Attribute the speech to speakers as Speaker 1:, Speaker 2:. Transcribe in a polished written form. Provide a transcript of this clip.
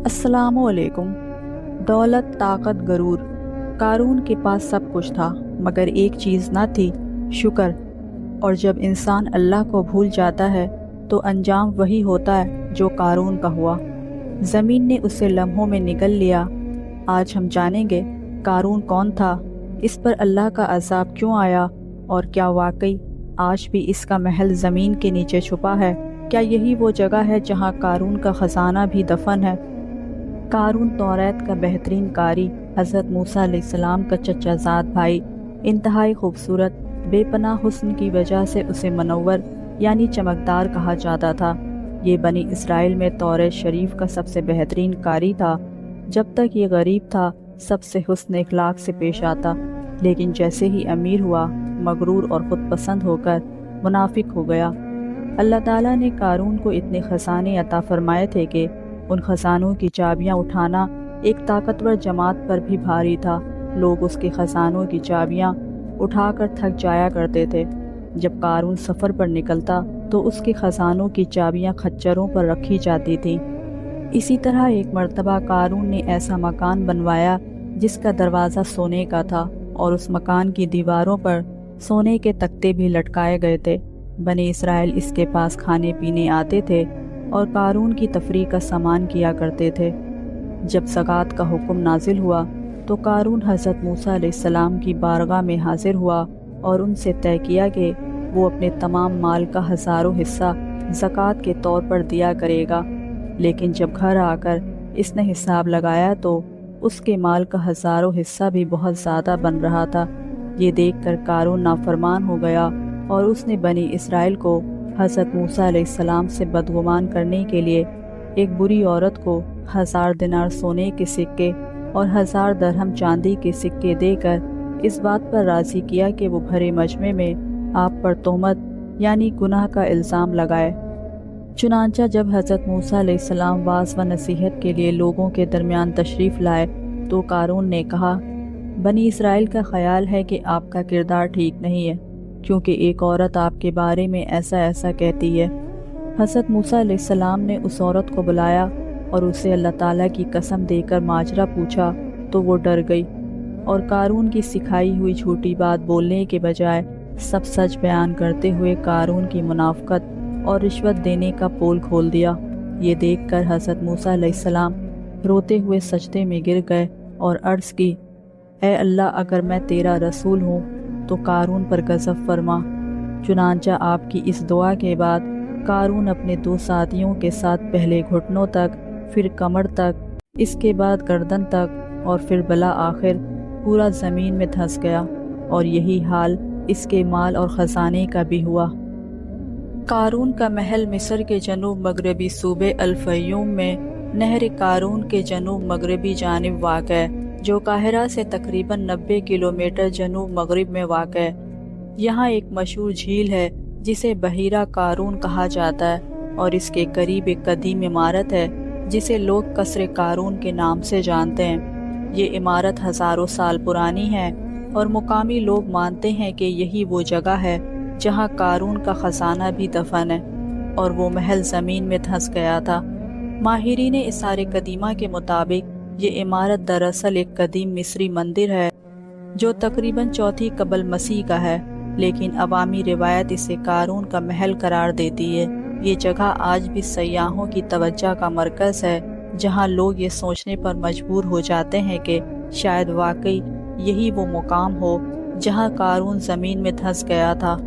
Speaker 1: السلام علیکم۔ دولت، طاقت، غرور۔ قارون کے پاس سب کچھ تھا مگر ایک چیز نہ تھی، شکر۔ اور جب انسان اللہ کو بھول جاتا ہے تو انجام وہی ہوتا ہے جو قارون کا ہوا۔ زمین نے اسے لمحوں میں نگل لیا۔ آج ہم جانیں گے قارون کون تھا، اس پر اللہ کا عذاب کیوں آیا، اور کیا واقعی آج بھی اس کا محل زمین کے نیچے چھپا ہے؟ کیا یہی وہ جگہ ہے جہاں قارون کا خزانہ بھی دفن ہے؟ قارون توریت کا بہترین قاری، حضرت موسیٰ علیہ السلام کا چچا زاد بھائی، انتہائی خوبصورت، بے پناہ حسن کی وجہ سے اسے منور یعنی چمکدار کہا جاتا تھا۔ یہ بنی اسرائیل میں توریت شریف کا سب سے بہترین قاری تھا۔ جب تک یہ غریب تھا سب سے حسن اخلاق سے پیش آتا، لیکن جیسے ہی امیر ہوا مغرور اور خود پسند ہو کر منافق ہو گیا۔ اللہ تعالیٰ نے قارون کو اتنے خزانے عطا فرمائے تھے کہ ان خزانوں کی چابیاں اٹھانا ایک طاقتور جماعت پر بھی بھاری تھا۔ لوگ اس کے خزانوں کی چابیاں اٹھا کر تھک جایا کرتے تھے۔ جب قارون سفر پر نکلتا تو اس کے خزانوں کی چابیاں خچروں پر رکھی جاتی تھیں۔ اسی طرح ایک مرتبہ قارون نے ایسا مکان بنوایا جس کا دروازہ سونے کا تھا اور اس مکان کی دیواروں پر سونے کے تختے بھی لٹکائے گئے تھے۔ بنی اسرائیل اس کے پاس کھانے پینے آتے تھے اور قارون کی تفریح کا سامان کیا کرتے تھے۔ جب زکوٰۃ کا حکم نازل ہوا تو قارون حضرت موسیٰ علیہ السلام کی بارگاہ میں حاضر ہوا اور ان سے طے کیا کہ وہ اپنے تمام مال کا 1000 حصہ زکوٰۃ کے طور پر دیا کرے گا۔ لیکن جب گھر آ کر اس نے حساب لگایا تو اس کے مال کا 1000 حصہ بھی بہت زیادہ بن رہا تھا۔ یہ دیکھ کر قارون نافرمان ہو گیا اور اس نے بنی اسرائیل کو حضرت موسیٰ علیہ السلام سے بدگمان کرنے کے لیے ایک بری عورت کو 1000 دینار سونے کے سکے اور 1000 درہم چاندی کے سکے دے کر اس بات پر راضی کیا کہ وہ بھرے مجمع میں آپ پر تہمت یعنی گناہ کا الزام لگائے۔ چنانچہ جب حضرت موسیٰ علیہ السلام واعظ و نصیحت کے لیے لوگوں کے درمیان تشریف لائے تو قارون نے کہا، بنی اسرائیل کا خیال ہے کہ آپ کا کردار ٹھیک نہیں ہے، کیونکہ ایک عورت آپ کے بارے میں ایسا ایسا کہتی ہے۔ حضرت موسیٰ علیہ السلام نے اس عورت کو بلایا اور اسے اللہ تعالیٰ کی قسم دے کر ماجرا پوچھا تو وہ ڈر گئی اور قارون کی سکھائی ہوئی جھوٹی بات بولنے کے بجائے سب سچ بیان کرتے ہوئے قارون کی منافقت اور رشوت دینے کا پول کھول دیا۔ یہ دیکھ کر حضرت موسیٰ علیہ السلام روتے ہوئے سجدے میں گر گئے اور عرض کی، اے اللہ، اگر میں تیرا رسول ہوں تو قارون پر غضب فرما۔ چنانچہ آپ کی اس دعا کے بعد قارون اپنے 2 ساتھیوں کے ساتھ پہلے گھٹنوں تک، پھر کمر تک، اس کے بعد گردن تک اور پھر بالآخر پورا زمین میں دھنس گیا، اور یہی حال اس کے مال اور خزانے کا بھی ہوا۔ قارون کا محل مصر کے جنوب مغربی صوبے الفیوم میں نہر قارون کے جنوب مغربی جانب واقع ہے، جو قاہرہ سے تقریباً 90 کلومیٹر جنوب مغرب میں واقع ہے۔ یہاں ایک مشہور جھیل ہے جسے بحیرہ قارون کہا جاتا ہے، اور اس کے قریب ایک قدیم عمارت ہے جسے لوگ قصر قارون کے نام سے جانتے ہیں۔ یہ عمارت ہزاروں سال پرانی ہے اور مقامی لوگ مانتے ہیں کہ یہی وہ جگہ ہے جہاں قارون کا خزانہ بھی دفن ہے، اور وہ محل زمین میں دھنس گیا تھا۔ ماہرین آثار قدیمہ کے مطابق یہ عمارت دراصل ایک قدیم مصری مندر ہے جو تقریباً 4 قبل مسیح کا ہے، لیکن عوامی روایت اسے قارون کا محل قرار دیتی ہے۔ یہ جگہ آج بھی سیاحوں کی توجہ کا مرکز ہے، جہاں لوگ یہ سوچنے پر مجبور ہو جاتے ہیں کہ شاید واقعی یہی وہ مقام ہو جہاں قارون زمین میں دھنس گیا تھا۔